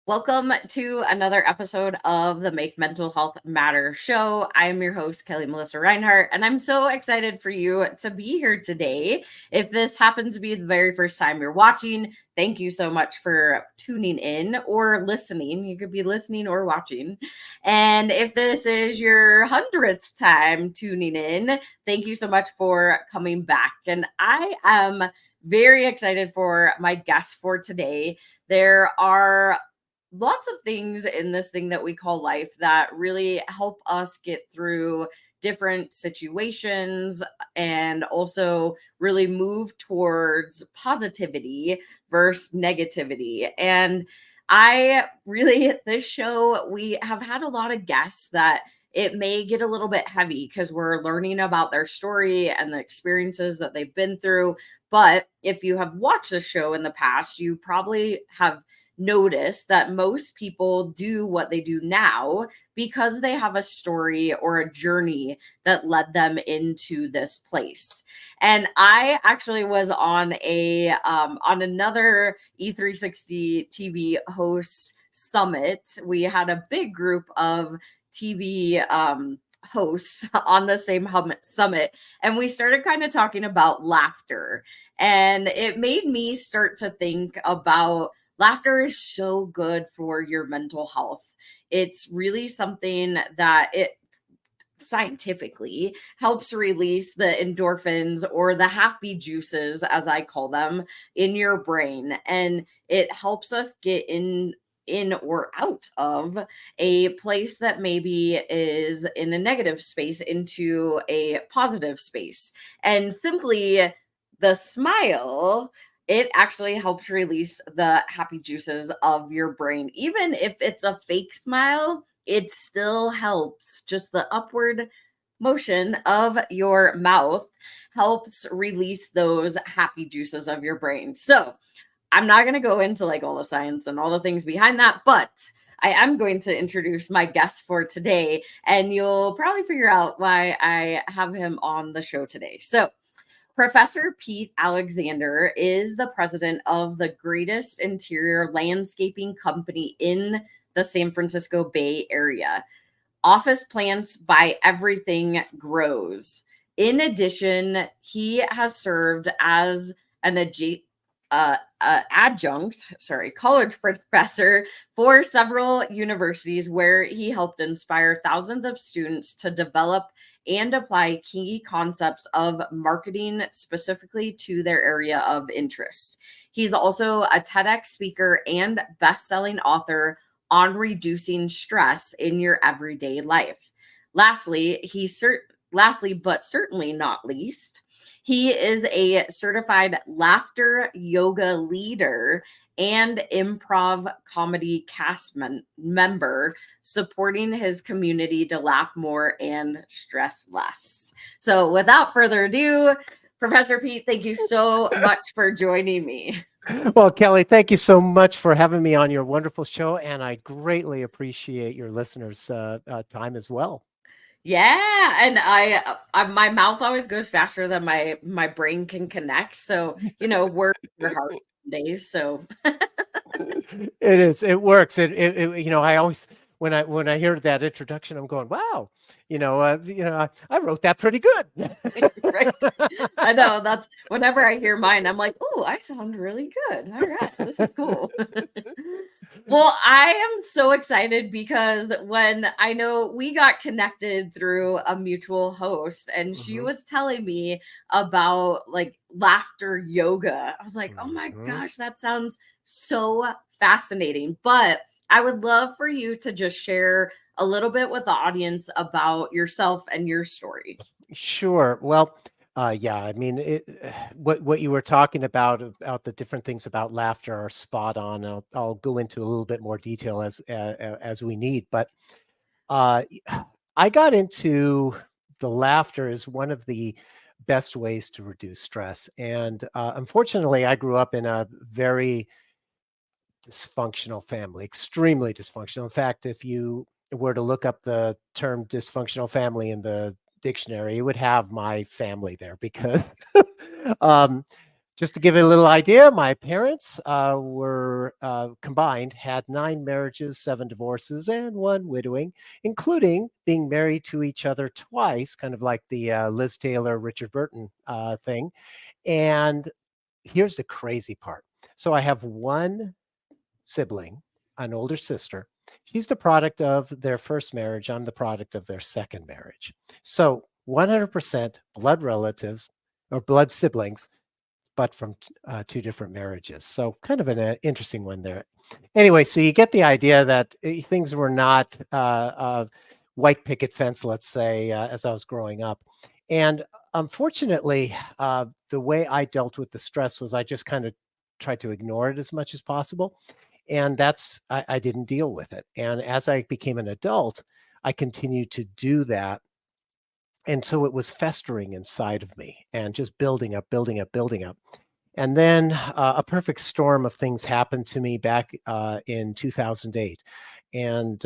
Welcome to another episode of the Make Mental Health Matter show. I'm your host, Kelly Melissa Reinhart, and I'm so excited for you to be here today. If this happens to be the very first time you're watching, thank you so much for tuning in or listening. You could be listening or watching. And if this is your 100th time tuning in, thank you so much for coming back. And I am very excited for my guest for today. There are lots of things in this thing that we call life that really help us get through different situations and also really move towards positivity versus negativity. And this show, we have had a lot of guests that it may get a little bit heavy because we're learning about their story and the experiences that they've been through. But if you have watched the show in the past, you probably have notice that most people do what they do now because they have a story or a journey that led them into this place. And I actually was on another E360 TV hosts summit. We had a big group of TV hosts on the same summit, and we started kind of talking about laughter, and it made me start to think about laughter is so good for your mental health. It's really something that it scientifically helps release the endorphins or the happy juices, as I call them, in your brain. And it helps us get in or out of a place that maybe is in a negative space into a positive space. And simply the smile, it actually helps release the happy juices of your brain. Even if it's a fake smile, it still helps. Just the upward motion of your mouth helps release those happy juices of your brain. So I'm not going to go into like all the science and all the things behind that, but I am going to introduce my guest for today, and you'll probably figure out why I have him on the show today. So Professor Pete Alexander is the president of the greatest interior landscaping company in the San Francisco Bay Area. Office Plants by Everything Grows. In addition, he has served as an college professor for several universities where he helped inspire thousands of students to develop and apply key concepts of marketing specifically to their area of interest. He's also a TEDx speaker and best-selling author on reducing stress in your everyday life. Lastly, but certainly not least, he is a certified laughter yoga leader and improv comedy cast member, supporting his community to laugh more and stress less. So without further ado, Professor Pete, thank you so much for joining me. Well, Kelly, thank you so much for having me on your wonderful show, and I greatly appreciate your listeners' time as well. Yeah, and my mouth always goes faster than my brain can connect. So we're your heart some days. So It works. I always when I hear that introduction, I'm going, wow, I wrote that pretty good. right. I know that's whenever I hear mine, I'm like, oh, I sound really good. All right, this is cool. Well, I am so excited because when I know we got connected through a mutual host, and she was telling me about like laughter yoga. I was like, oh my gosh, that sounds so fascinating. But I would love for you to just share a little bit with the audience about yourself and your story. Sure. Well, yeah, I mean, what you were talking about the different things about laughter are spot on. I'll go into a little bit more detail as we need, but I got into the laughter as one of the best ways to reduce stress. And unfortunately, I grew up in a very dysfunctional family, extremely dysfunctional. In fact, if you were to look up the term dysfunctional family in the dictionary, it would have my family there because Just to give you a little idea, my parents were combined, had 9 marriages, 7 divorces, and 1 widowing, including being married to each other twice, kind of like the Liz Taylor, Richard Burton thing. And here's the crazy part. So I have 1 sibling, an older sister. She's the product of their first marriage. I'm the product of their second marriage. So 100% blood relatives or blood siblings, but from 2 different marriages. So kind of an interesting one there. Anyway, so you get the idea that things were not white picket fence, let's say, as I was growing up. And unfortunately, the way I dealt with the stress was I just kind of tried to ignore it as much as possible. And I didn't deal with it. And as I became an adult, I continued to do that, and so it was festering inside of me and just building up, building up, building up. And then a perfect storm of things happened to me back in 2008. And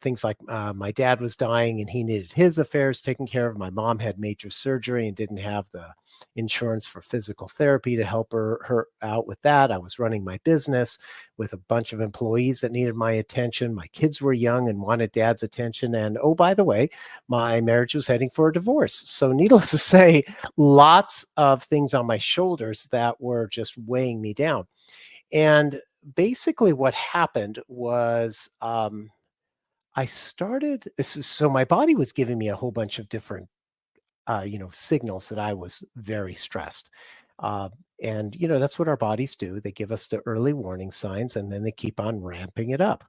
things like my dad was dying and he needed his affairs taken care of. My mom had major surgery and didn't have the insurance for physical therapy to help her out with that. I was running my business with a bunch of employees that needed my attention. My kids were young and wanted dad's attention. And oh, by the way, my marriage was heading for a divorce. So needless to say, lots of things on my shoulders that were just weighing me down. And basically what happened was I started, so my body was giving me a whole bunch of different, signals that I was very stressed. Uh, and, that's what our bodies do. They give us the early warning signs and then they keep on ramping it up.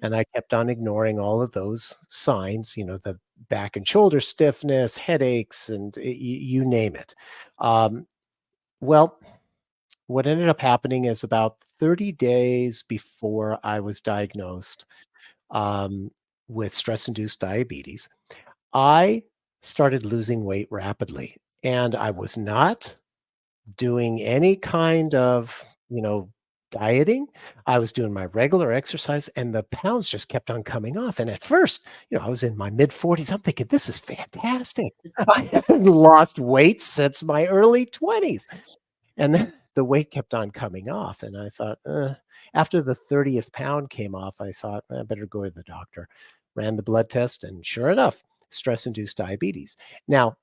And I kept on ignoring all of those signs, the back and shoulder stiffness, headaches, and you name it. Well, what ended up happening is about 30 days before I was diagnosed um, with stress induced diabetes, I started losing weight rapidly. And I was not doing any kind of, dieting. I was doing my regular exercise and the pounds just kept on coming off. And at first, I was in my mid 40s. I'm thinking, this is fantastic. I haven't lost weight since my early 20s. And then the weight kept on coming off, and I thought, after the 30th pound came off, I thought, I better go to the doctor. Ran the blood test, and sure enough, stress-induced diabetes. Now,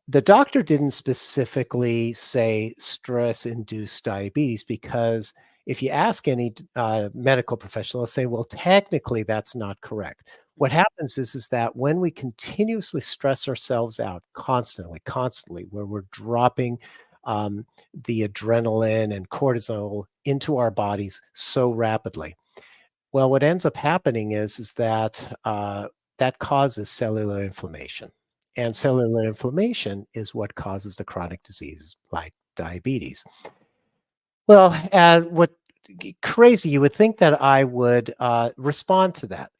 the doctor didn't specifically say stress-induced diabetes because if you ask any medical professional, they'll say, well, technically that's not correct. What happens is that when we continuously stress ourselves out constantly, where we're dropping the adrenaline and cortisol into our bodies so rapidly. Well, what ends up happening is that that causes cellular inflammation. And cellular inflammation is what causes the chronic diseases like diabetes. Well, what crazy, you would think that I would respond to that.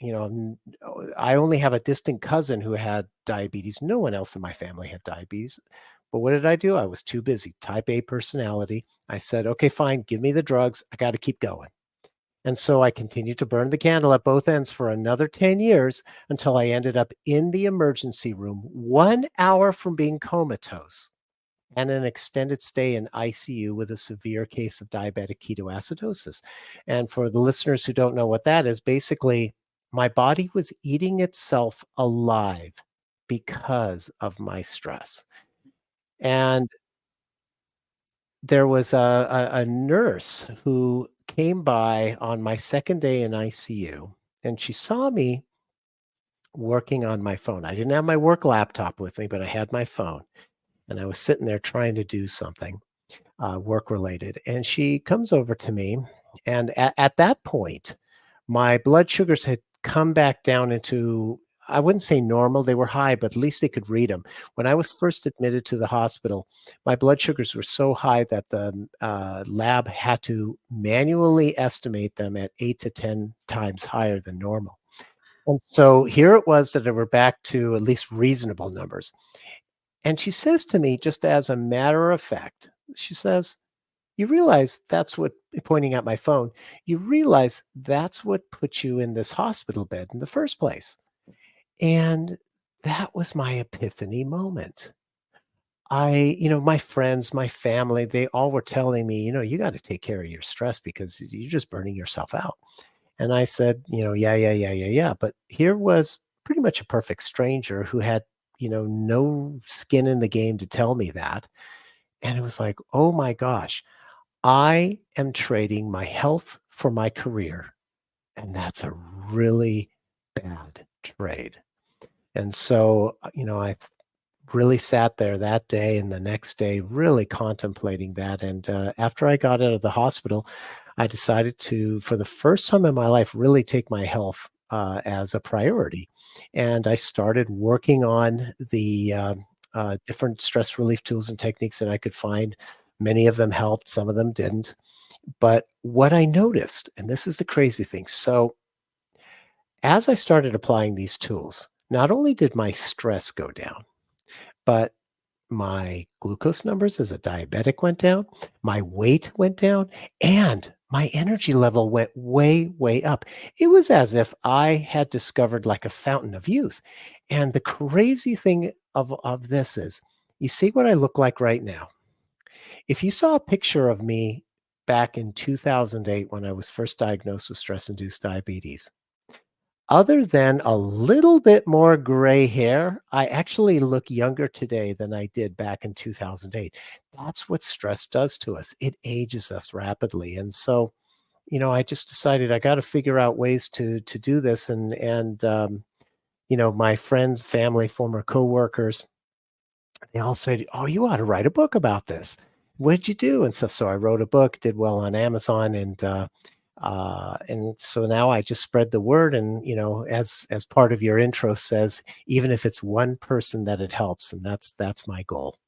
I only have a distant cousin who had diabetes. No one else in my family had diabetes. But what did I do? I was too busy. Type A personality. I said, okay, fine, give me the drugs. I got to keep going. And so I continued to burn the candle at both ends for another 10 years until I ended up in the emergency room 1 hour from being comatose and an extended stay in ICU with a severe case of diabetic ketoacidosis. And for the listeners who don't know what that is, basically, my body was eating itself alive because of my stress. And there was a nurse who came by on my second day in ICU, and she saw me working on my phone. I didn't have my work laptop with me, but I had my phone, and I was sitting there trying to do something work related. And she comes over to me, and at that point, my blood sugars had come back down into, I wouldn't say normal, they were high, but at least they could read them. When I was first admitted to the hospital, my blood sugars were so high that the lab had to manually estimate them at 8 to 10 times higher than normal. And so here it was that they were back to at least reasonable numbers. And she says to me, just as a matter of fact, she says, you realize that's what, pointing at my phone, you realize that's what put you in this hospital bed in the first place. And that was my epiphany moment. my friends, my family, they all were telling me, you got to take care of your stress because you're just burning yourself out. And I said, yeah, yeah, yeah, yeah, yeah. But here was pretty much a perfect stranger who had, no skin in the game to tell me that. And it was like, oh my gosh, I am trading my health for my career. And that's a really bad trade. And so, I really sat there that day and the next day really contemplating that. And after I got out of the hospital, I decided to, for the first time in my life, really take my health as a priority. And I started working on the different stress relief tools and techniques that I could find. Many of them helped, some of them didn't. But what I noticed, and this is the crazy thing, so as I started applying these tools, not only did my stress go down, but my glucose numbers as a diabetic went down, my weight went down, and my energy level went way, way up. It was as if I had discovered like a fountain of youth. And the crazy thing of this is, you see what I look like right now. If you saw a picture of me back in 2008 when I was first diagnosed with stress-induced diabetes, other than a little bit more gray hair, I actually look younger today than I did back in 2008. That's what stress does to us. It ages us rapidly. And so, I just decided I got to figure out ways to do this. And my friends, family, former coworkers, they all said, "Oh, you ought to write a book about this. What'd you do?" And stuff. So I wrote a book, did well on Amazon, and so now I just spread the word. And as part of your intro says, even if it's one person that it helps, and that's my goal.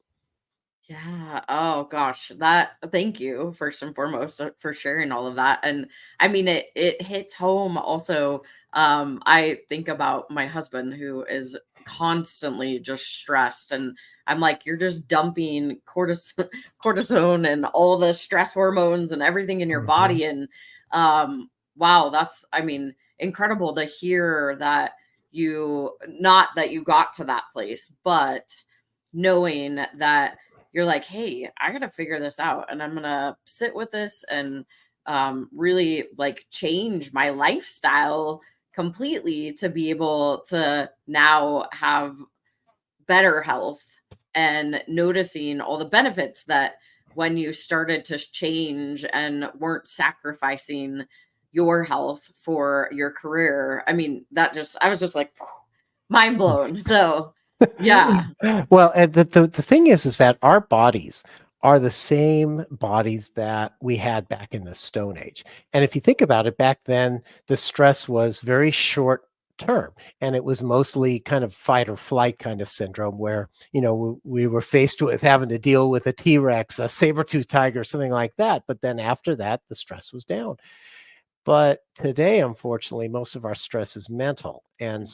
Yeah. Oh gosh. That thank you first and foremost for sharing all of that. And I mean it hits home also. I think about my husband who is constantly just stressed, and I'm like, you're just dumping cortisone and all the stress hormones and everything in your Mhm. body. And wow, that's, I mean, incredible to hear that you, not that you got to that place, but knowing that you're like, hey, I gotta figure this out, and I'm gonna sit with this and really like change my lifestyle completely to be able to now have better health, and noticing all the benefits that when you started to change and weren't sacrificing your health for your career. I mean, that just, I was just like mind blown. So yeah. Well, and the thing is that our bodies are the same bodies that we had back in the Stone Age. And if you think about it, back then, the stress was very short term, and it was mostly kind of fight or flight kind of syndrome where, we were faced with having to deal with a T-Rex, a saber-tooth tiger, something like that. But then after that, the stress was down. But today, unfortunately, most of our stress is mental. And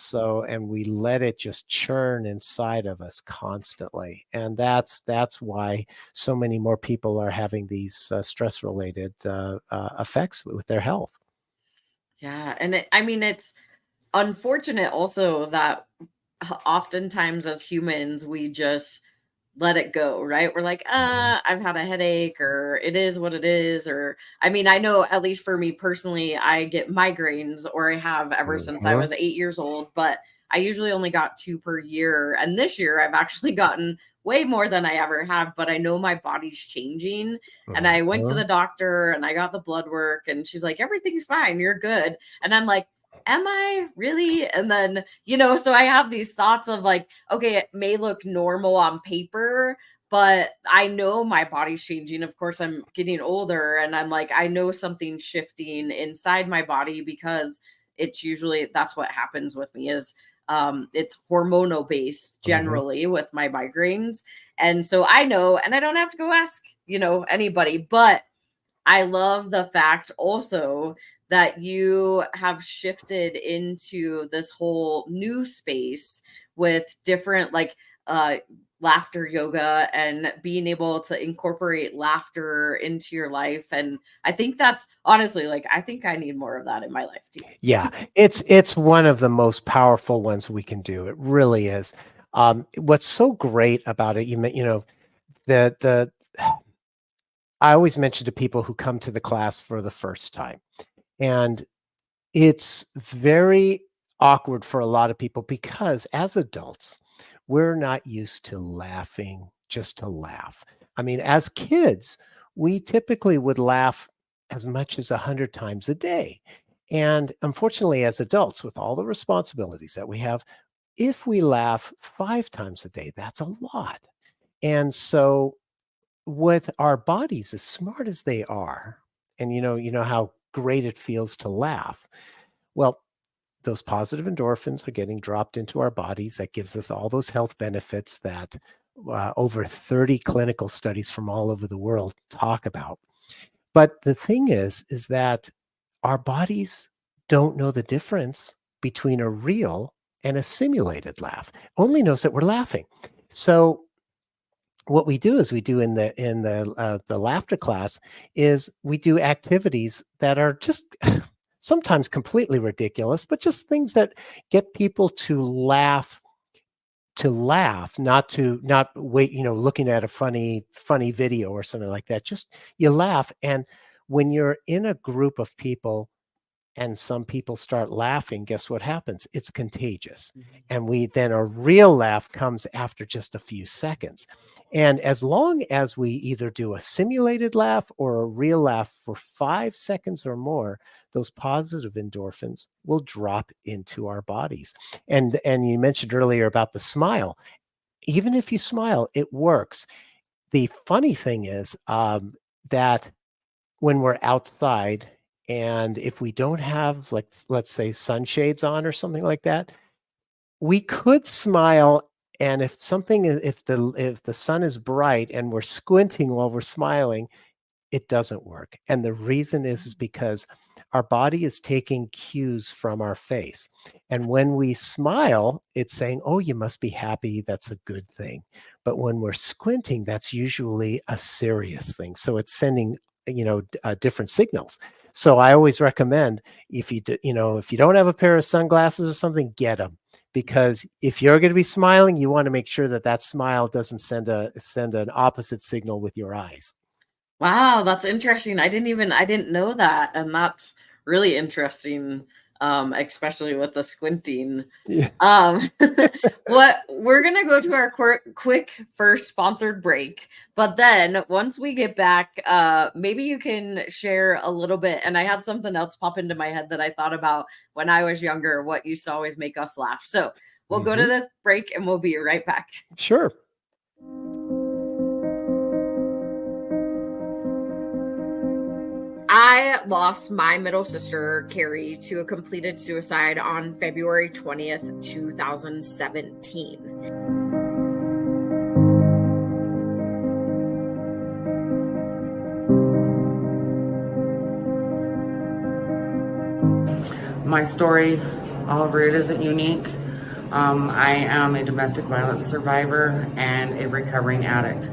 we let it just churn inside of us constantly. And that's why so many more people are having these stress related effects with their health. Yeah, and I mean, it's unfortunate also that oftentimes as humans we just let it go, right? We're like, Mhm. I've had a headache, or it is what it is. Or, I mean, I know at least for me personally, I get migraines, or I have ever since I Mhm. was 8 years old, but I usually only got two per year. And this year I've actually gotten way more than I ever have, but I know my body's changing. And I went to Mhm. the doctor and I got the blood work, and she's like, everything's fine, you're good. And I'm like, am I really? And then, so I have these thoughts of like, okay, it may look normal on paper, but I know my body's changing. Of course, I'm getting older, and I'm like, I know something's shifting inside my body, because it's usually, that's what happens with me is it's hormonal based Mhm. generally with my migraines. And so I know, and I don't have to go ask, anybody, but I love the fact also that you have shifted into this whole new space with different like uh laughter yoga, and being able to incorporate laughter into your life. And I think that's honestly, like, I think I need more of that in my life too. Yeah, it's one of the most powerful ones we can do. It really is. What's so great about it, the I always mention to people who come to the class for the first time, and it's very awkward for a lot of people because as adults, we're not used to laughing just to laugh. I mean, as kids, we typically would laugh as much as 100 times a day. And unfortunately, as adults, with all the responsibilities that we have, if we laugh 5 times a day, that's a lot. And so with our bodies, as smart as they are, and you know how great it feels to laugh. Well, those positive endorphins are getting dropped into our bodies. That gives us all those health benefits that over 30 clinical studies from all over the world talk about. But the thing is that our bodies don't know the difference between a real and a simulated laugh. Only knows that we're laughing. So what we do is we do in the laughter class is we do activities that are just sometimes completely ridiculous, but just things that get people to laugh, not wait, looking at a funny video or something like that. Just you laugh. And when you're in a group of people and some people start laughing, guess what happens? It's contagious. And then a real laugh comes after just a few seconds. And as long as we either do a simulated laugh or a real laugh for 5 seconds or more, those positive endorphins will drop into our bodies. And you mentioned earlier about the smile. Even if you smile, it works. The funny thing is that when we're outside, and if we don't have, like, let's say sunshades on or something like that, we could smile. And if the sun is bright and we're squinting while we're smiling, it doesn't work. And the reason is because our body is taking cues from our face. And when we smile, it's saying, oh, you must be happy. That's a good thing. But when we're squinting, that's usually a serious thing. So it's sending, different signals. So I always recommend if you don't have a pair of sunglasses or something, get them. Because if you're going to be smiling, you want to make sure that smile doesn't send an opposite signal with your eyes. Wow, that's interesting. I didn't know that. And that's really interesting, especially with the squinting. Yeah. We're gonna go to our quick first sponsored break, but then once we get back, maybe you can share a little bit. And I had something else pop into my head that I thought about when I was younger, what used to always make us laugh. So we'll go to this break and we'll be right back. Sure. I lost my middle sister, Kelli, to a completed suicide on February 20th, 2017. My story, however, it isn't unique. I am a domestic violence survivor and a recovering addict.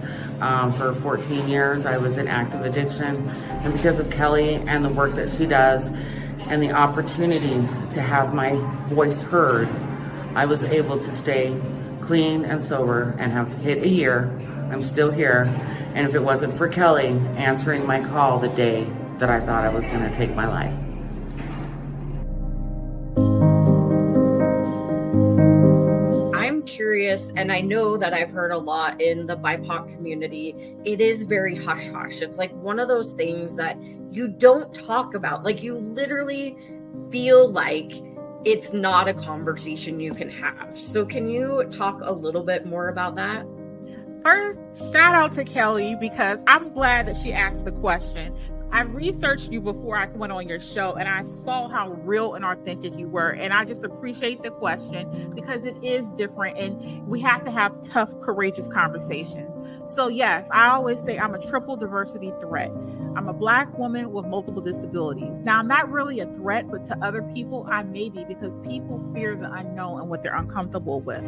For 14 years, I was in active addiction, and because of Kelli and the work that she does and the opportunity to have my voice heard, I was able to stay clean and sober and have hit a year. I'm still here, and if it wasn't for Kelli answering my call the day that I thought I was going to take my life. Curious, and I know that I've heard a lot in the BIPOC community, it is very hush hush. It's like one of those things that you don't talk about. Like, you literally feel like it's not a conversation you can have. So can you talk a little bit more about that? First, shout out to Kelli, because I'm glad that she asked the question. I researched you before I went on your show, and I saw how real and authentic you were. And I just appreciate the question, because it is different, and we have to have tough, courageous conversations. So yes, I always say I'm a triple diversity threat. I'm a Black woman with multiple disabilities. Now, I'm not really a threat, but to other people, I may be, because people fear the unknown and what they're uncomfortable with.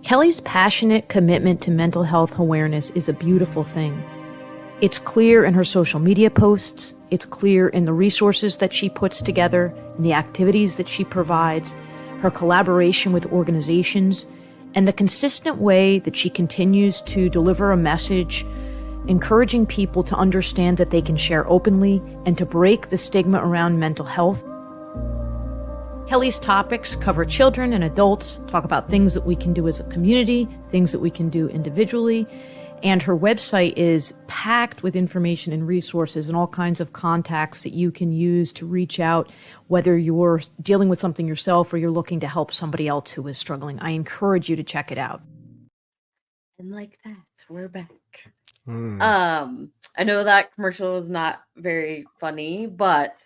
Kelli's passionate commitment to mental health awareness is a beautiful thing. It's clear in her social media posts, it's clear in the resources that she puts together, in the activities that she provides. her collaboration with organizations, and the consistent way that she continues to deliver a message encouraging people to understand that they can share openly and to break the stigma around mental health. Kelli's topics cover children and adults, talk about things that we can do as a community, things that we can do individually, and her website is packed with information and resources and all kinds of contacts that you can use to reach out, whether you're dealing with something yourself or you're looking to help somebody else who is struggling. I encourage you to check it out. And like that, we're back. Mm. I know that commercial is not very funny, but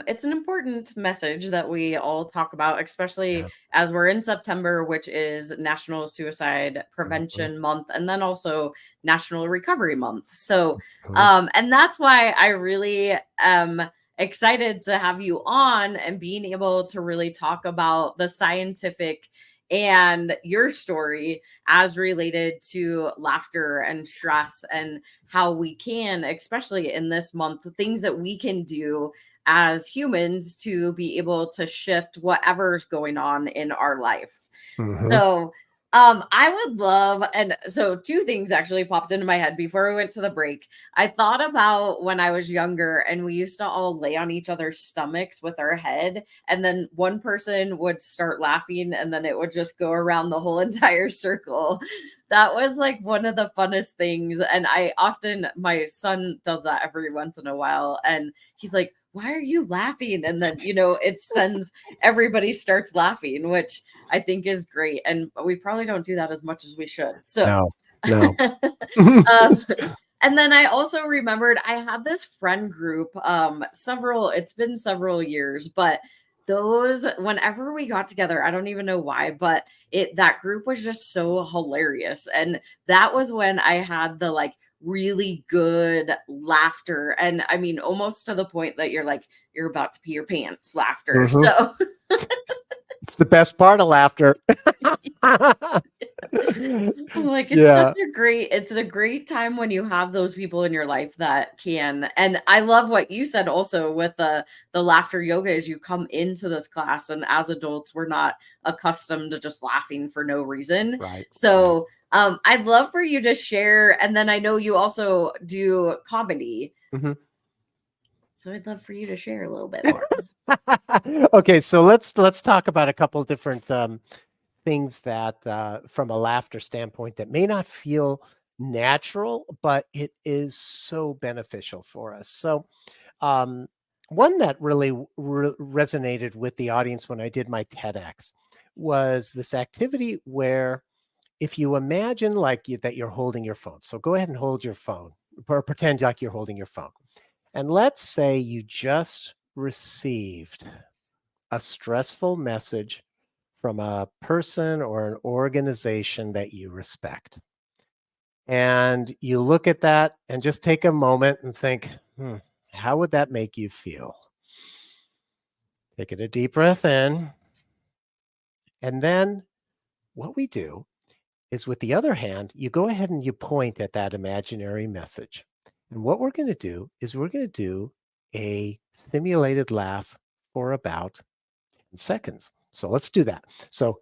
it's an important message that we all talk about, especially as we're in September, which is National Suicide Prevention Month, and then also National Recovery Month. So, and that's why I really am excited to have you on and being able to really talk about the scientific and your story as related to laughter and stress and how we can, especially in this month, things that we can do as humans to be able to shift whatever's going on in our life. So I would love, and so two things actually popped into my head before we went to the break. I thought about when I was younger and we used to all lay on each other's stomachs with our head, and then one person would start laughing and then it would just go around the whole entire circle. That was like one of the funnest things. And my son does that every once in a while. And he's like, why are you laughing? And then, it sends everybody starts laughing, which I think is great. And we probably don't do that as much as we should. So, No. And then I also remembered I had this friend group, it's been several years, but whenever we got together, I don't even know why, but that group was just so hilarious. And that was when I had the really good laughter. And I mean, almost to the point that you're about to pee your pants laughter. So it's the best part of laughter. It's a great time when you have those people in your life that can. And I love what you said also with the laughter yoga is you come into this class and as adults, we're not accustomed to just laughing for no reason. Right. So I'd love for you to share. And then I know you also do comedy. So I'd love for you to share a little bit more. Okay, so let's talk about a couple of different things that from a laughter standpoint that may not feel natural, but it is so beneficial for us. So one that really resonated with the audience when I did my TEDx was this activity where if you imagine that you're holding your phone. So go ahead and hold your phone or pretend like you're holding your phone. And let's say you just received a stressful message from a person or an organization that you respect. And you look at that and just take a moment and think, how would that make you feel? Take a deep breath in. And then what we do is with the other hand, you go ahead and you point at that imaginary message. And what we're going to do is we're going to do a simulated laugh for about 10 seconds. So let's do that. So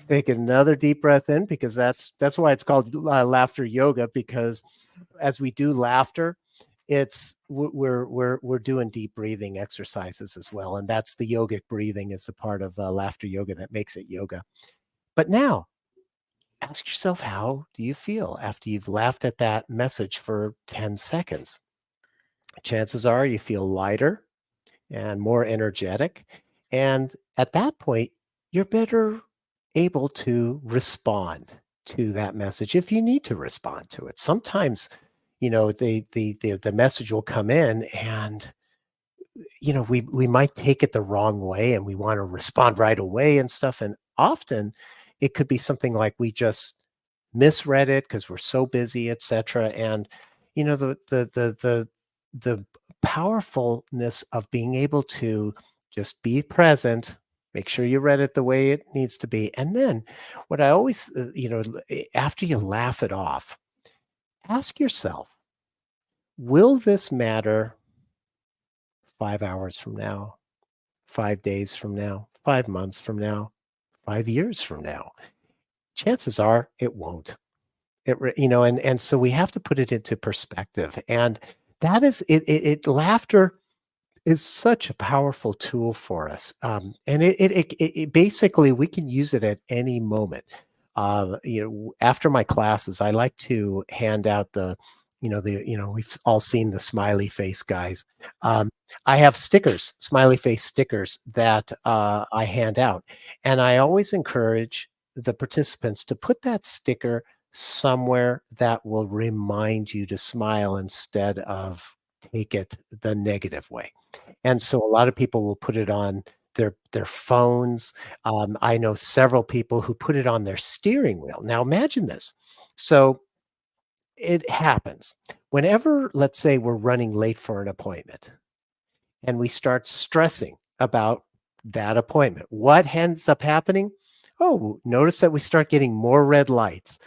take another deep breath in, because that's why it's called laughter yoga, because as we do laughter, we're doing deep breathing exercises as well. And that's the yogic breathing is the part of laughter yoga that makes it yoga. But now ask yourself, how do you feel after you've laughed at that message for 10 seconds? Chances are you feel lighter and more energetic. And at that point, you're better able to respond to that message if you need to respond to it. Sometimes, the message will come in and, we might take it the wrong way and we want to respond right away and stuff. And often it could be something like we just misread it because we're so busy, etc. And, the powerfulness of being able to just be present, make sure you read it the way it needs to be. And then what I always, after you laugh it off, ask yourself, will this matter 5 hours from now, 5 days from now, 5 months from now, 5 years from now? Chances are it won't. And so we have to put it into perspective. And that is it. Laughter is such a powerful tool for us. And it basically, we can use it at any moment. After my classes, I like to hand out we've all seen the smiley face guys. I have stickers, smiley face stickers that I hand out. And I always encourage the participants to put that sticker somewhere that will remind you to smile instead of take it the negative way. And so a lot of people will put it on their phones. I know several people who put it on their steering wheel. Now imagine this. So it happens whenever, let's say, we're running late for an appointment and we start stressing about that appointment. What ends up happening? Oh, notice that we start getting more red lights.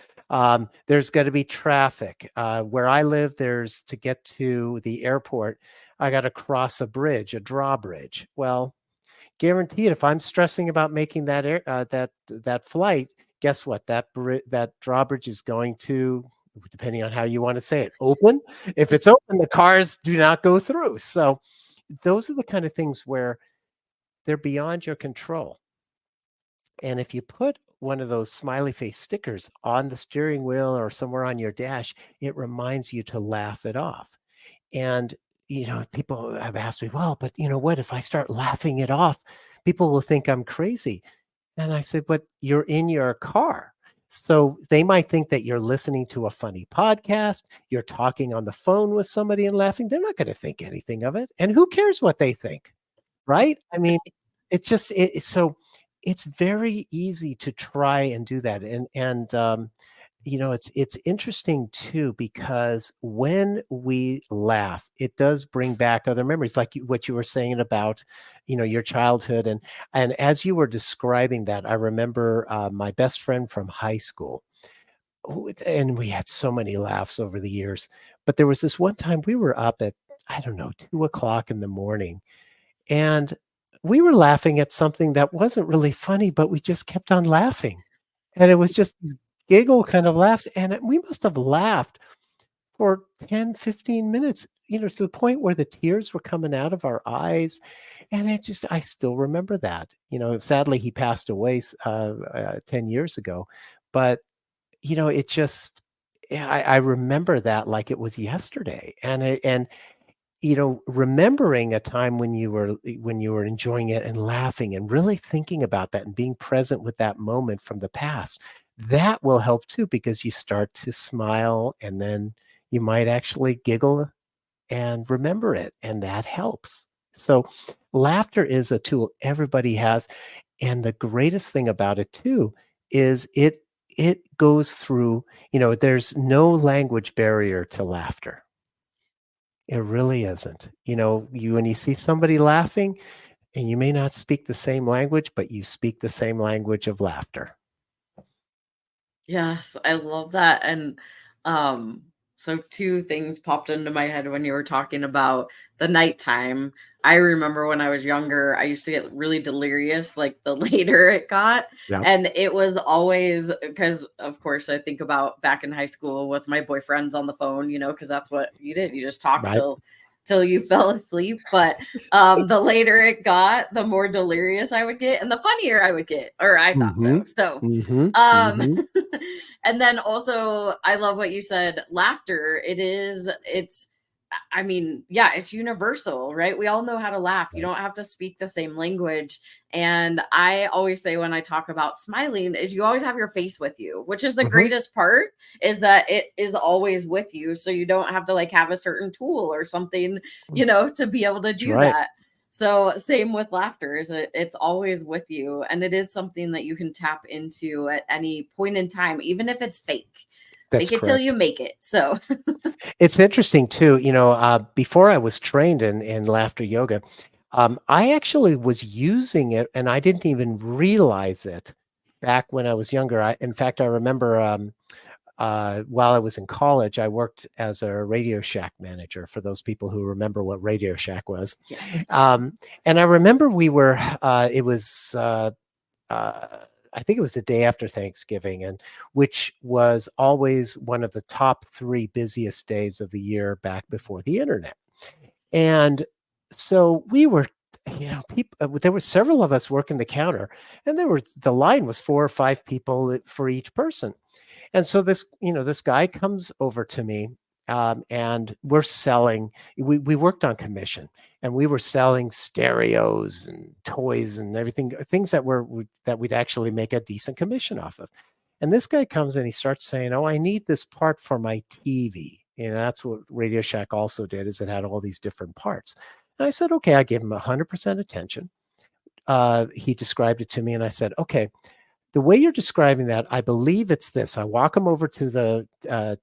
There's going to be traffic. Where I live, to get to the airport, I got to cross a bridge, a drawbridge. Well, guaranteed, if I'm stressing about making that flight, guess what? That drawbridge is going to, depending on how you want to say it, open. If it's open, the cars do not go through. So those are the kind of things where they're beyond your control. And if you put one of those smiley face stickers on the steering wheel or somewhere on your dash, it reminds you to laugh it off. And, people have asked me, well, but what if I start laughing it off? People will think I'm crazy. And I said, but you're in your car. So they might think that you're listening to a funny podcast, you're talking on the phone with somebody and laughing. They're not going to think anything of it. And who cares what they think? Right? I mean, it's just, so it's very easy to try and do that. And it's interesting too, because when we laugh, it does bring back other memories, like what you were saying about, your childhood. And as you were describing that, I remember my best friend from high school, and we had so many laughs over the years. But there was this one time we were up at, I don't know, 2 o'clock in the morning, and we were laughing at something that wasn't really funny, but we just kept on laughing. And it was just these giggle kind of laughs. And we must have laughed for 10, 15 minutes, to the point where the tears were coming out of our eyes. And I still remember that. Sadly, he passed away 10 years ago. But, I remember that like it was yesterday. And remembering a time when you were enjoying it and laughing and really thinking about that and being present with that moment from the past, that will help too, because you start to smile and then you might actually giggle and remember it, and that helps. So laughter is a tool everybody has. And the greatest thing about it too is it goes through, there's no language barrier to laughter. It really isn't. When you see somebody laughing, and you may not speak the same language, but you speak the same language of laughter. Yes, I love that. And so two things popped into my head when you were talking about the nighttime. I remember when I was younger, I used to get really delirious like the later it got. Yeah. And it was always because, of course, I think about back in high school with my boyfriends on the phone, because that's what you did. You just talked Right. till you fell asleep. But the later it got, the more delirious I would get and the funnier I would get, or I thought so. So, and then also I love what you said, laughter. It's universal, right? We all know how to laugh. You don't have to speak the same language. And I always say when I talk about smiling is you always have your face with you, which is the greatest part, is that it is always with you. So you don't have to like have a certain tool or something, to be able to do that. So same with laughter, it's always with you. And it is something that you can tap into at any point in time, even if it's fake. That's Fake it till correct. you make it. So It's interesting too, before I was trained in laughter yoga, I actually was using it and I didn't even realize it back when I was younger. In fact, I remember while I was in college, I worked as a Radio Shack manager, for those people who remember what Radio Shack was. yeah. And I remember it was, I think it was the day after Thanksgiving, and which was always one of the top 3 busiest days of the year back before the internet. And so we were, people, there were several of us working the counter, and the line was 4 or 5 people for each person. And so this guy comes over to me, and we're selling. We worked on commission, and we were selling stereos and toys and everything, things that we'd actually make a decent commission off of. And this guy comes and he starts saying, "Oh, I need this part for my TV." That's what Radio Shack also did, is it had all these different parts. And I said, "Okay," I gave him 100% attention. He described it to me, and I said, "Okay, the way you're describing that, I believe it's this." I walk him over to the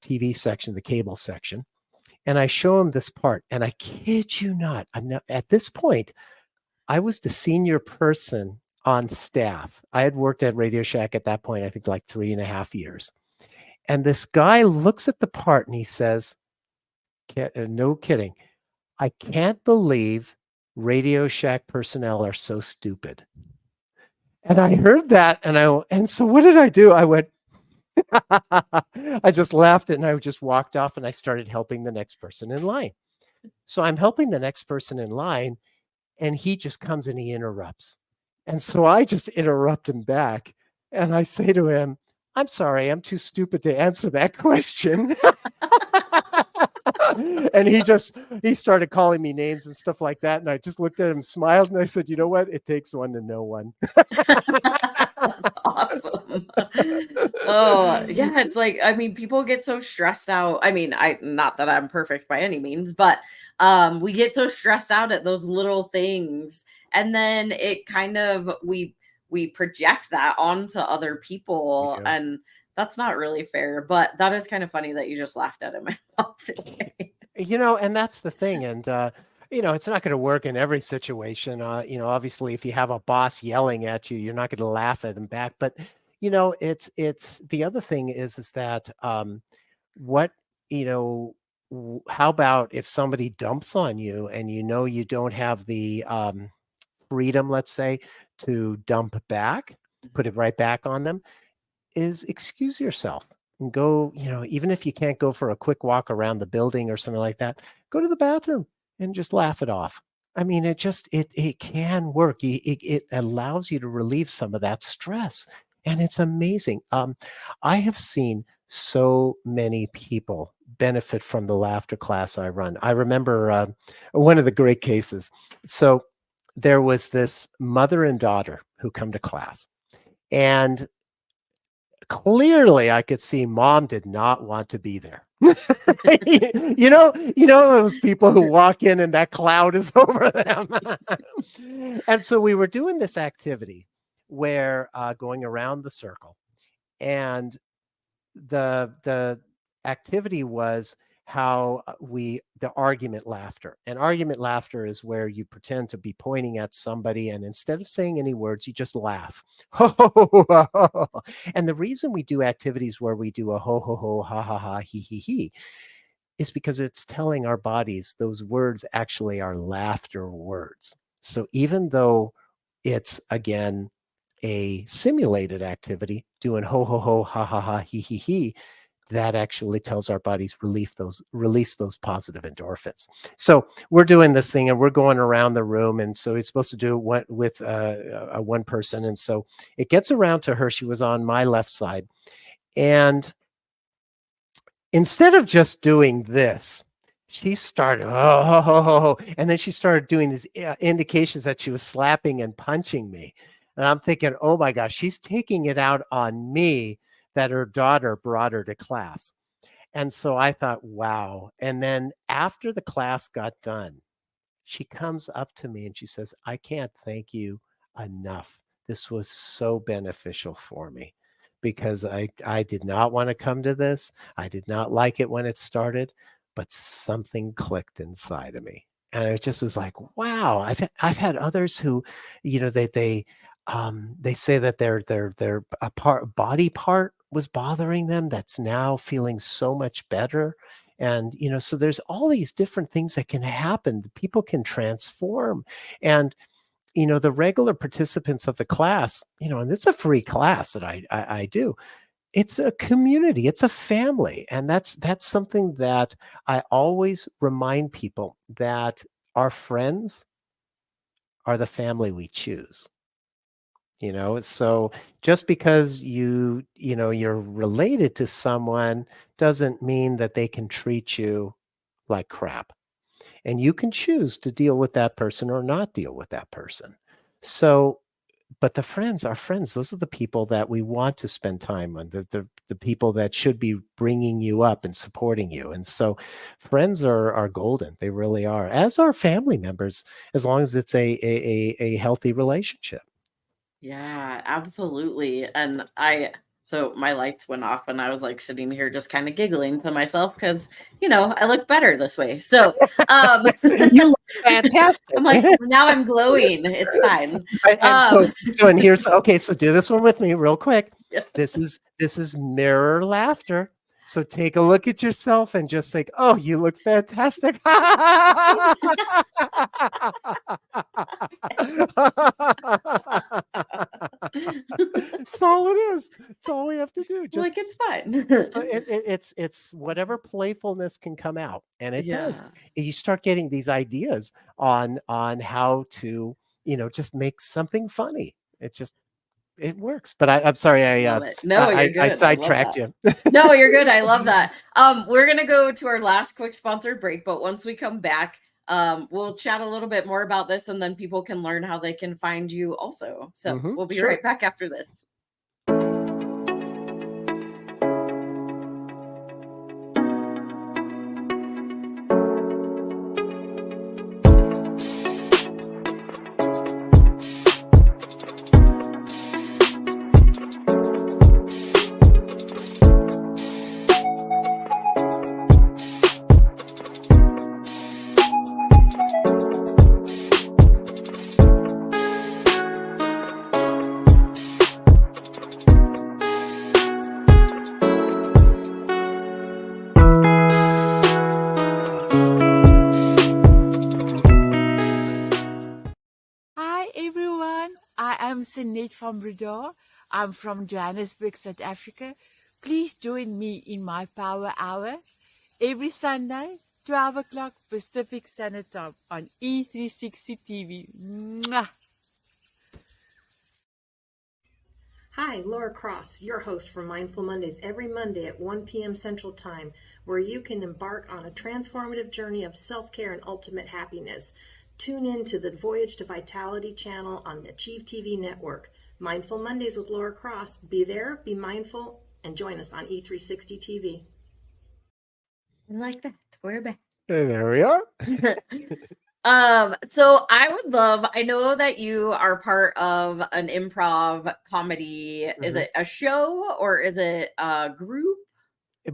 TV section, the cable section, and I show him this part. And I kid you not, at this point, I was the senior person on staff. I had worked at Radio Shack at that point, I think like 3.5 years. And this guy looks at the part and he says, no kidding, "I can't believe Radio Shack personnel are so stupid." And I heard that, and so what did I do? I went, I just laughed and I just walked off and I started helping the next person in line. So I'm helping the next person in line, and he just comes and he interrupts. And so I just interrupt him back. And I say to him, "I'm sorry, I'm too stupid to answer that question." And he started calling me names and stuff like that. And I just looked at him, smiled, and I said, "You know what? It takes one to know one." That's awesome. Oh, yeah. It's like, I mean, people get so stressed out. I mean, not that I'm perfect by any means, but we get so stressed out at those little things. And then it kind of we project that onto other people. Yeah. And that's not really fair. But that is kind of funny that you just laughed at him. And that's the thing. And it's not going to work in every situation. Obviously, if you have a boss yelling at you, you're not going to laugh at them back. But it's the other thing is that what how about if somebody dumps on you and you don't have the freedom, let's say, to dump back, put it right back on them, is excuse yourself and go, even if you can't go for a quick walk around the building or something like that, go to the bathroom and just laugh it off. I mean, it can work. It allows you to relieve some of that stress, and it's amazing. I have seen so many people benefit from the laughter class I run. I remember one of the great cases. So there was this mother and daughter who come to class, and clearly I could see mom did not want to be there. Those people who walk in and that cloud is over them. And so we were doing this activity where going around the circle, and the activity was how the argument laughter. And argument laughter is where you pretend to be pointing at somebody, and instead of saying any words, you just laugh. And the reason we do activities where we do a ho ho ho, ha ha ha, he he he, is because it's telling our bodies those words actually are laughter words. So even though it's, again, a simulated activity, doing ho ho ho, ha ha ha, he he he, that actually tells our bodies release those positive endorphins. So we're doing this thing and we're going around the room. And so it's supposed to do it with one person. And so it gets around to her. She was on my left side. And instead of just doing this, she started, and then she started doing these indications that she was slapping and punching me. And I'm thinking, oh my gosh, she's taking it out on me that her daughter brought her to class. And so I thought, wow. And then after the class got done, she comes up to me and she says, "I can't thank you enough. This was so beneficial for me." because I did not want to come to this. I did not like it when it started, but something clicked inside of me. And it just was like, wow. I've had others who, they say that their body part was bothering them that's now feeling so much better. And so there's all these different things that can happen. People can transform. And the regular participants of the class, and it's a free class that I do. It's a community, it's a family. And that's something that I always remind people, that our friends are the family we choose. So just because you're related to someone doesn't mean that they can treat you like crap. And you can choose to deal with that person or not deal with that person. So, but our friends, those are the people that we want to spend time on, the people that should be bringing you up and supporting you. And so friends are golden. They really are, as are family members, as long as it's a healthy relationship. Yeah, absolutely. And so my lights went off and I was like sitting here just kind of giggling to myself because, I look better this way. So, You look fantastic. I'm like, now I'm glowing. It's fine. And here's, okay, so do this one with me real quick. Yeah. This is mirror laughter. So take a look at yourself and just think, oh, you look fantastic. That's all it is. It's all we have to do. Just like, it's fine. so it's whatever playfulness can come out, and it does. Yeah. You start getting these ideas on how to just make something funny. It works. But I'm sorry, Love it. No, you're good. I sidetracked you. No, you're good. I love that. We're gonna go to our last quick sponsored break, but once we come back, we'll chat a little bit more about this, and then people can learn how they can find you also. So we'll be right back after this. From Brador. I'm from Johannesburg, South Africa. Please join me in my Power Hour every Sunday, 12 o'clock Pacific Standard Time on E360 TV. Mwah! Hi, Laura Cross, your host for Mindful Mondays, every Monday at 1 p.m. Central Time, where you can embark on a transformative journey of self-care and ultimate happiness. Tune in to the Voyage to Vitality channel on the Achieve TV network. Mindful Mondays with Laura Cross. Be there, be mindful, and join us on E360 TV. Like that. We're back. There we are. So I know that you are part of an improv comedy. Mm-hmm. Is it a show or is it a group?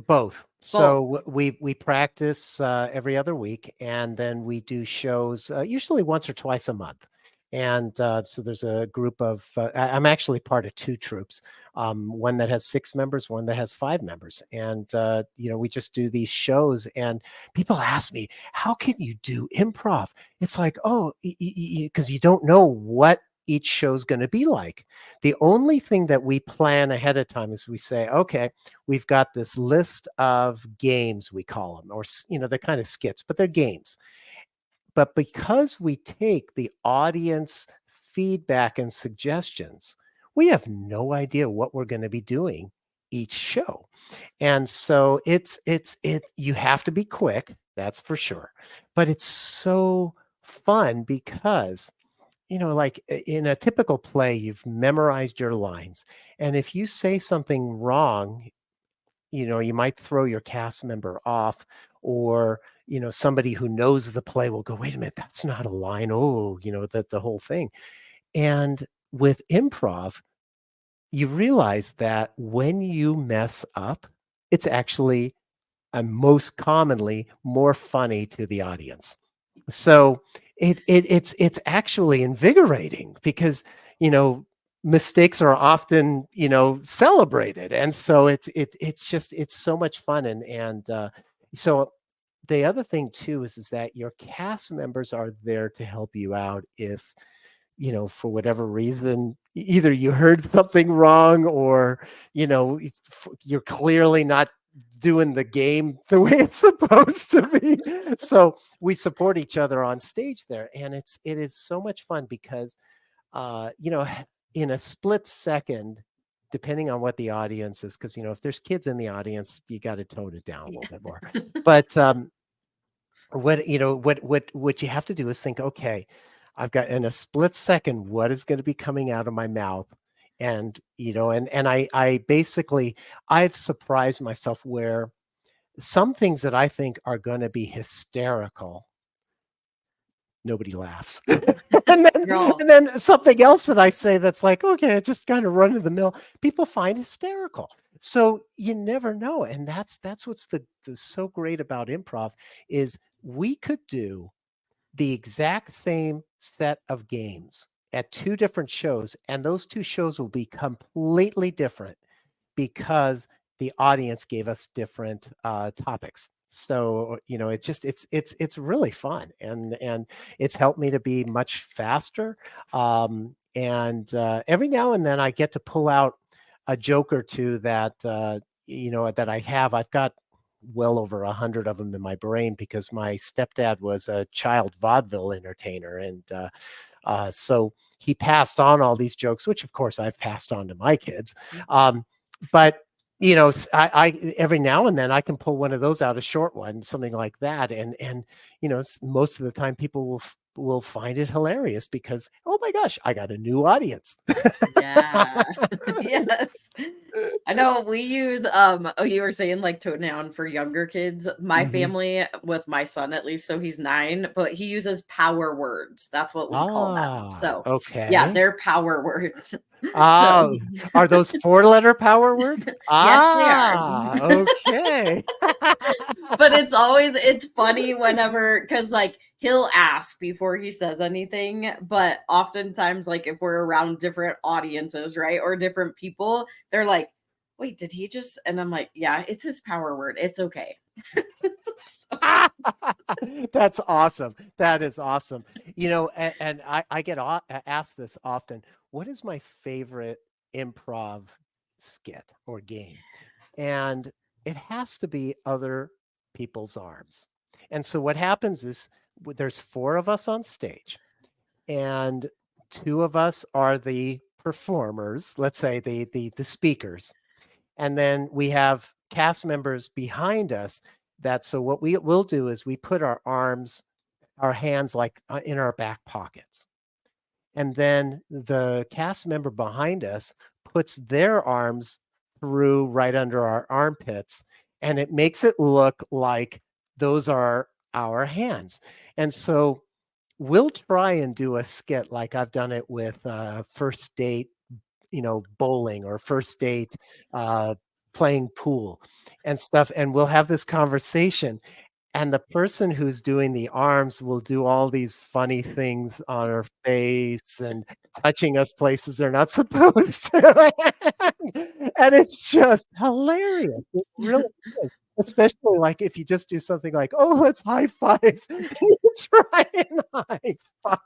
Both. So we practice every other week, and then we do shows usually once or twice a month. And so there's a group of, I'm actually part of two troupes, one that has 6 members, one that has 5 members. And, we just do these shows, and people ask me, how can you do improv? It's like, because you don't know what each show's going to be like. The only thing that we plan ahead of time is we say, okay, we've got this list of games, we call them, or, they're kind of skits, but they're games. But because we take the audience feedback and suggestions, we have no idea what we're going to be doing each show. And so you have to be quick, that's for sure. But it's so fun because, like in a typical play, you've memorized your lines. And if you say something wrong, you might throw your cast member off, or somebody who knows the play will go, wait a minute, that's not a line. Oh, the whole thing. And with improv, you realize that when you mess up, it's actually most commonly more funny to the audience. So it's actually invigorating because, you know, mistakes are often, you know, celebrated. And so it's so much fun. So the other thing too is that your cast members are there to help you out if, you know, for whatever reason, either you heard something wrong or, you know, you're clearly not doing the game the way it's supposed to be. So we support each other on stage there. And it is so much fun because, you know, in a split second, depending on what the audience is, because, you know, if there's kids in the audience, you got to tone it down a little bit more. But what you have to do is think, okay, I've got in a split second, what is going to be coming out of my mouth? And, you know, and I basically, I've surprised myself where some things that I think are going to be hysterical, nobody laughs. and then something else that I say that's like, okay, just kind of run of the mill, people find hysterical. So you never know. And that's what's the so great about improv is we could do the exact same set of games at two different shows, and those two shows will be completely different because the audience gave us different topics. So, you know, it's really fun, and it's helped me to be much faster. And every now and then I get to pull out a joke or two that you know, that I've got well over 100 of them in my brain because my stepdad was a child vaudeville entertainer, and so he passed on all these jokes, which of course I've passed on to my kids. But you know, I every now and then I can pull one of those out, a short one, something like that, and you know, most of the time people will find it hilarious because, oh my gosh, I got a new audience. Yeah. Yes. I know we use you were saying like tone down for younger kids. My family, with my son at least, so he's 9, but he uses power words. That's what we call them. So Okay. yeah, they're power words. Oh, are those 4-letter power words? Yes, they are. Okay. But it's funny whenever, because like he'll ask before he says anything, but oftentimes like if we're around different audiences, right, or different people, they're like, wait, did he just, and I'm like, yeah, it's his power word, it's okay. That's awesome. That is awesome. You know, and I get asked this often. What is my favorite improv skit or game? And it has to be other people's arms. And so what happens is there's 4 of us on stage, and 2 of us are the performers, let's say the speakers. And then we have cast members behind us so what we will do is we put our hands like in our back pockets. And then the cast member behind us puts their arms through right under our armpits, and it makes it look like those are our hands. And so we'll try and do a skit like I've done it with first date, you know, bowling, or first date playing pool and stuff. And we'll have this conversation. And the person who's doing the arms will do all these funny things on her face and touching us places they're not supposed to. And it's just hilarious. It really is. Especially like if you just do something like, oh, let's high five. You try and high five.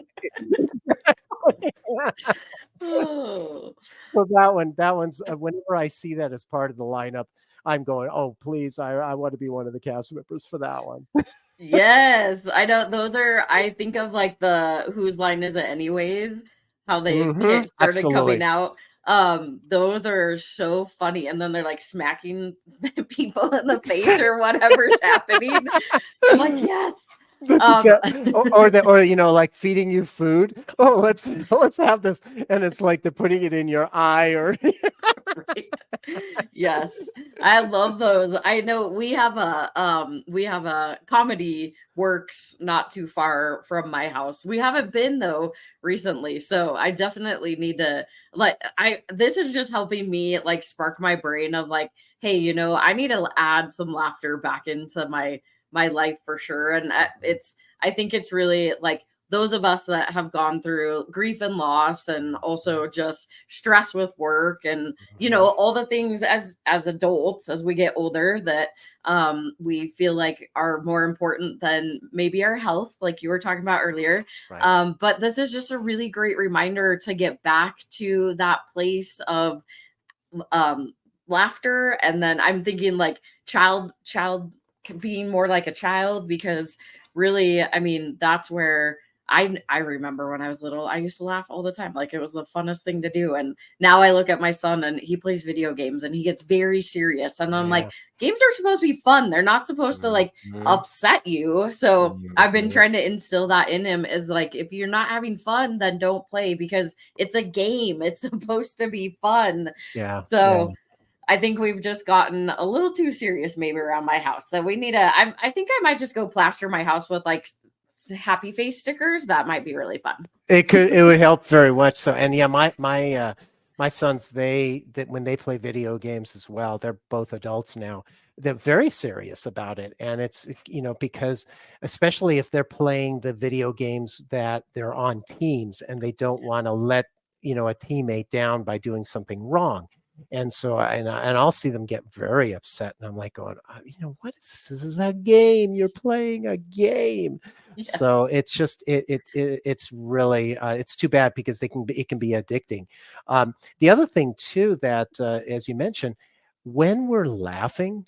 Oh. So that one's whenever I see that as part of the lineup, I'm going, oh, please, I want to be one of the cast members for that one. Yes, I know those are, I think of like the Whose Line Is It Anyways, how they started absolutely. coming out. Those are so funny, and then they're like smacking people in the face or whatever's happening. I'm like, yes, That's exactly, or you know, like feeding you food. Oh, let's have this, and it's like they're putting it in your eye, or Right. Yes. I love those. I know we have a comedy works not too far from my house. We haven't been though recently, so I definitely need to like I this is just helping me like spark my brain of like, hey, you know, I need to add some laughter back into my life for sure. And I think it's really like those of us that have gone through grief and loss and also just stress with work and you know all the things as adults as we get older that we feel like are more important than maybe our health like you were talking about earlier. right. But this is just a really great reminder to get back to that place of um laughter. And then I'm thinking like child being more like a child, because really, I mean, that's where I remember when I was little, I used to laugh all the time. Like it was the funnest thing to do. And now I look at my son and he plays video games and he gets very serious. And I'm like, Yeah. games are supposed to be fun. They're not supposed to like Mhm. upset you. So I've been Mhm. trying to instill that in him is like, if you're not having fun, then don't play because it's a game. It's supposed to be fun. Yeah. Yeah. So I think we've just gotten a little too serious maybe around my house. So we need to I think I might just go plaster my house with like happy face stickers. That might be really fun. It would help very much. So, and yeah, my sons, that when they play video games as well, they're both adults now. They're very serious about it. And it's, you know, because especially if they're playing the video games that they're on teams and they don't want to let, you know, a teammate down by doing something wrong. And so, and I'll see them get very upset. And I'm like going, you know, what is this? This is a game. You're playing a game. So Yes. it's just it's really it's too bad because it can be addicting. The other thing too that as you mentioned, when we're laughing,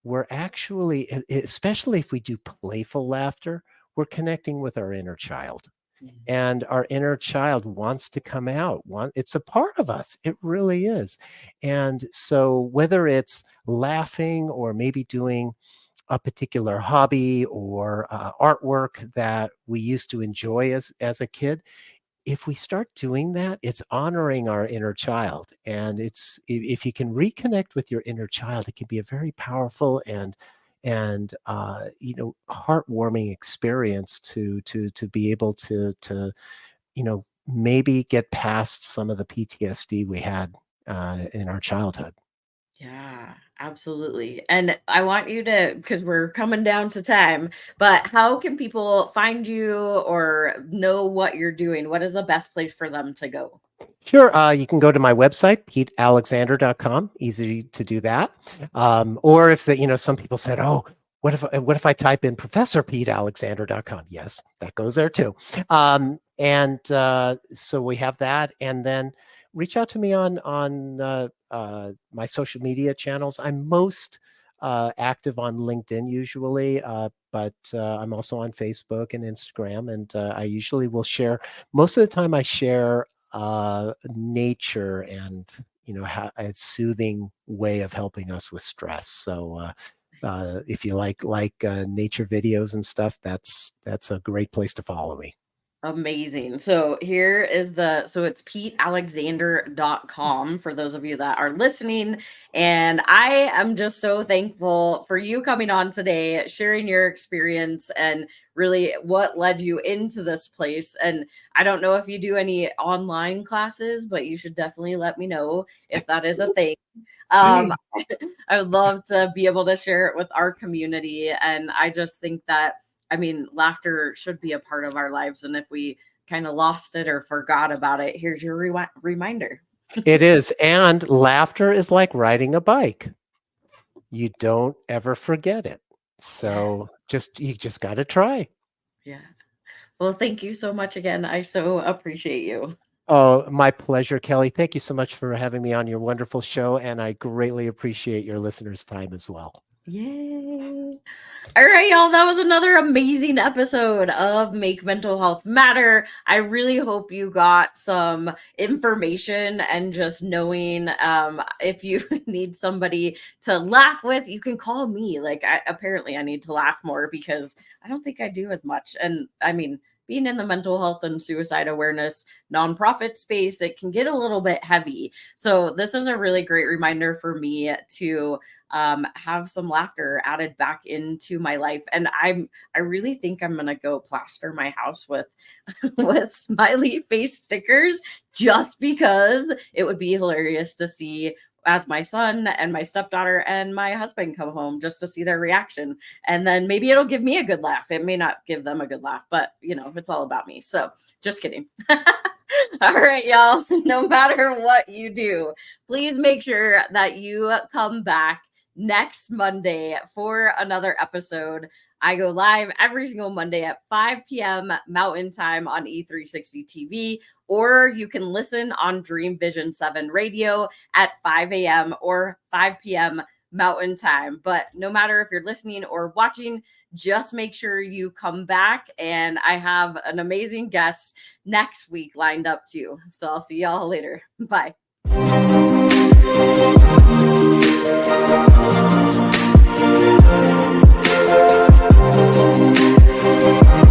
we're actually, especially if we do playful laughter, we're connecting with our inner child, and our inner child wants to come out. It's a part of us. It really is. And so whether it's laughing or maybe doing a particular hobby or artwork that we used to enjoy as a kid, if we start doing that, it's honoring our inner child. And if you can reconnect with your inner child, it can be a very powerful and you know, heartwarming experience to be able to you know, maybe get past some of the PTSD we had in our childhood. Yeah, absolutely. And I want you to, because we're coming down to time, but how can people find you or know what you're doing? What is the best place for them to go? Sure. You can go to my website, petealexander.com. Easy to do that. Or if you know, some people said, oh, what if I type in professorpetealexander.com? Yes, that goes there too. And so we have that. And then reach out to me on my social media channels. I'm most active on LinkedIn usually, but I'm also on Facebook and Instagram. And I usually will share, most of the time I share nature and, you know, a soothing way of helping us with stress. So if you like nature videos and stuff, that's a great place to follow me. Amazing. So here is so it's petealexander.com for those of you that are listening. And I am just so thankful for you coming on today, sharing your experience and really what led you into this place. And I don't know if you do any online classes, but you should definitely let me know if that is a thing. Um, I would love to be able to share it with our community. And I just think that I mean, laughter should be a part of our lives. And if we kind of lost it or forgot about it, here's your reminder. It is. And laughter is like riding a bike. You don't ever forget it. Yeah. So you just got to try. Yeah. Well, thank you so much again. I so appreciate you. Oh, my pleasure, Kelly. Thank you so much for having me on your wonderful show. And I greatly appreciate your listeners' time as well. Yay. All right, y'all. That was another amazing episode of Make Mental Health Matter. I really hope you got some information and just knowing if you need somebody to laugh with, you can call me. Like, apparently I need to laugh more because I don't think I do as much. And I mean, being in the mental health and suicide awareness nonprofit space, it can get a little bit heavy. So this is a really great reminder for me to have some laughter added back into my life. And I really think I'm gonna go plaster my house with with smiley face stickers, just because it would be hilarious to see as my son and my stepdaughter and my husband come home, just to see their reaction. And then maybe it'll give me a good laugh. It may not give them a good laugh, but you know, it's all about me. So just kidding. All right, y'all. No matter what you do, please make sure that you come back next Monday for another episode. I go live every single Monday at 5 p.m. Mountain Time on E360 TV, or you can listen on Dream Vision 7 Radio at 5 a.m. or 5 p.m. Mountain Time. But no matter if you're listening or watching, just make sure you come back. And I have an amazing guest next week lined up too. So I'll see y'all later. Bye. Thank you.